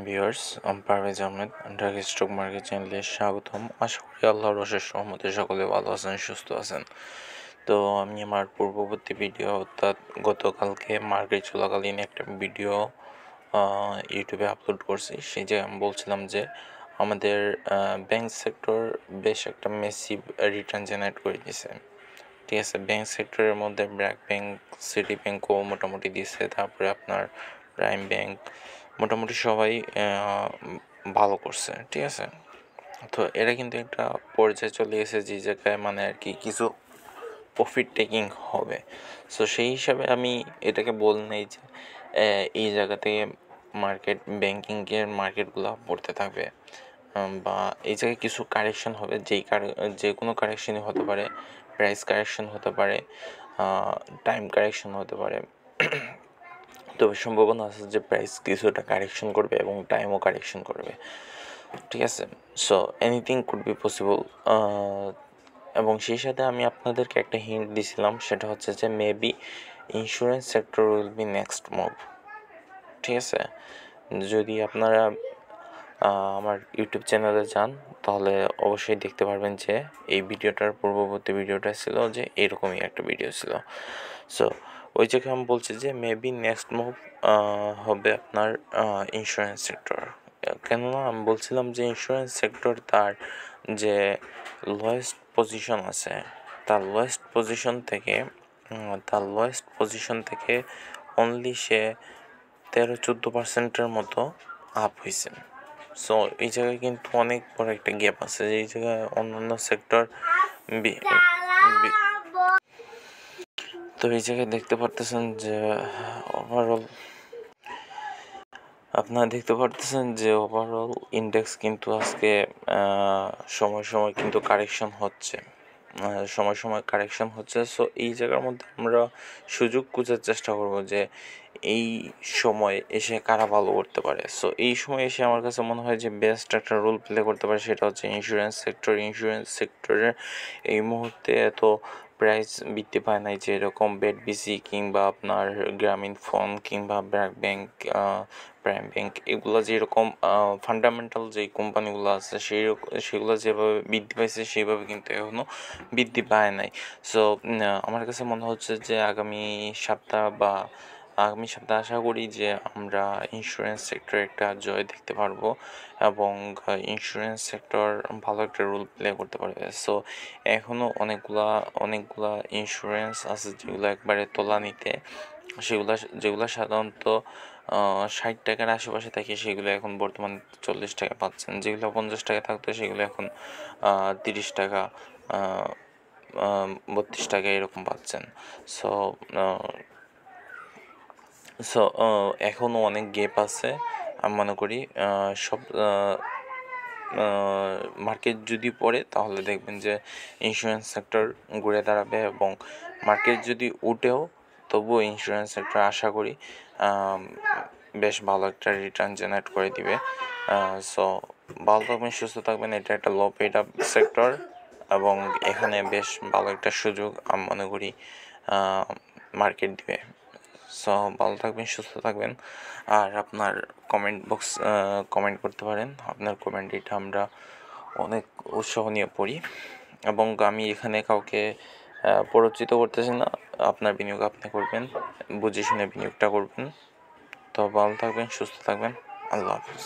Viewers, আমি Parvez Ahmed, Dhaka stock market চ্যানেলে স্বাগতম। আশা করি আল্লাহর অশেষ রহমতে সকলে ভালো আছেন, সুস্থ আছেন। তো আমি আমার পূর্ববর্তী ভিডিও অর্থাৎ গতকালকে মার্কেট চলাকালীন একটা ভিডিও ইউটিউবে আপলোড করছি। সেই যে আমি বলছিলাম যে আমাদের ব্যাংক সেক্টর বেশ একটা মেসিভ রিটার্ন জেনারেট করে দিয়েছে। ঠিক আছে, ব্যাংক সেক্টরের মধ্যে ব্র্যাক ব্যাংক, সিটি ব্যাংকও মোটামুটি দিচ্ছে, তারপরে আপনার প্রাইম ব্যাংক, মোটামুটি সবাই ভালো করছে। ঠিক আছে, তো এরা কিন্তু একটা পর্যায়ে চলে গেছে যে জায়গায় মানে আর কি কিছু প্রফিট টেকিং হবে। সো সেই হিসাবে আমি এটাকে নেই যে এই জায়গা থেকে মার্কেট ব্যাংকিংয়ের মার্কেটগুলো পড়তে থাকবে বা এই জায়গায় কিছু কারেকশন হবে, যে কোনো কারেকশনই হতে পারে, প্রাইস কারেকশন হতে পারে, টাইম কারেকশন হতে পারে। তবে সম্ভাবনা আছে যে প্রাইস কিছুটা কারেকশন করবে এবং টাইমও কারেকশন করবে। ঠিক আছে, so anything could be possible. এবং সেই সাথে আমি আপনাদেরকে একটা হিন্ট দিয়েছিলাম, সেটা হচ্ছে যে maybe insurance sector will be next move. ঠিক আছে, যদি আপনারা আমার ইউটিউব চ্যানেলে যান তাহলে অবশ্যই দেখতে পারবেন যে এই ভিডিওটার পূর্ববর্তী ভিডিওটা ছিল যে এরকমই একটা ভিডিও ছিল। সো ওই জায়গায় আমি বলছি যে মেবি নেক্সট মুভ হবে আপনার ইন্স্যুরেন্স সেক্টর। কেননা আমি বলছিলাম যে ইন্স্যুরেন্স সেক্টর তার যে লোয়েস্ট পজিশন আছে, তার লোয়েস্ট পজিশন থেকে অনলি সে 13-14% মতো আপ হয়েছে। সো এই জায়গায় কিন্তু অনেক বড় একটা গ্যাপ আছে, এই জায়গায় অন্যান্য সেক্টর তো এই জায়গায় দেখতে পারতেছেন যে ওভারঅল ইন্ডেক্স কিন্তু আজকে সময় সময় কিন্তু কারেকশন হচ্ছে। সো এই জায়গার মধ্যে আমরা সুযোগ খোঁজার চেষ্টা করব যে এই সময় এসে কারা ভালো করতে পারে। সো এই সময় এসে আমার কাছে মনে হয় যে বেস্ট একটা রোল প্লে করতে পারে, সেটা হচ্ছে ইন্স্যুরেন্স সেক্টরের এই মুহূর্তে এত প্রাইস বৃদ্ধি পায় নাই, যে এরকম বিসি কিংবা আপনার গ্রামীণ ফোন কিংবা ব্র্যাক ব্যাংক, প্রাইম ব্যাংক, এগুলো যেরকম ফান্ডামেন্টাল যেই কোম্পানিগুলো আছে সেগুলো যেভাবে বৃদ্ধি পাইছে সেইভাবে কিন্তু এখনও বৃদ্ধি পায় নাই। সো আমার কাছে মনে হচ্ছে যে আগামী সপ্তাহ আশা করি যে আমরা ইন্স্যুরেন্স সেক্টরে একটা জয় দেখতে পারবো এবং ইন্স্যুরেন্স সেক্টর ভালো একটা রোল প্লে করতে পারবে। সো এখনও অনেকগুলা ইন্স্যুরেন্স আছে যেগুলো একবারে তোলানিতে, যেগুলো সাধারণত 60 টাকার আশেপাশে থাকে, সেগুলো এখন বর্তমানে 40 টাকা পাচ্ছেন। যেগুলো 50 টাকা থাকতো সেগুলো এখন 30 টাকা, 32 টাকা এরকম পাচ্ছেন। সো সো এখনও অনেক গ্যাপ আছে। আমি মনে করি সব মার্কেট যদি পড়ে তাহলে দেখবেন যে ইন্স্যুরেন্স সেক্টর ঘুরে দাঁড়াবে, এবং মার্কেট যদি উঠেও তবুও ইন্স্যুরেন্স সেক্টর আশা করি বেশ ভালো একটা রিটার্ন জেনারেট করে দিবে। সো ভালো থাকবেন, সুস্থ থাকবেন। এটা একটা লো পেইড আপ সেক্টর এবং এখানে বেশ ভালো একটা সুযোগ আমি মনে করি মার্কেট দিবে। সো ভালো থাকবেন, সুস্থ থাকবেন। আর আপনার কমেন্ট করতে পারেন, আপনার কমেন্ট এটা আমরা অনেক উৎসাহ নিয়ে পড়ি, এবং আমি এখানে কাউকে প্ররোচিত করতেছি না। আপনার বিনিয়োগ আপনি করবেন, বুঝে শুনে বিনিয়োগটা করবেন। তো ভালো থাকবেন, সুস্থ থাকবেন। আল্লাহ হাফিজ।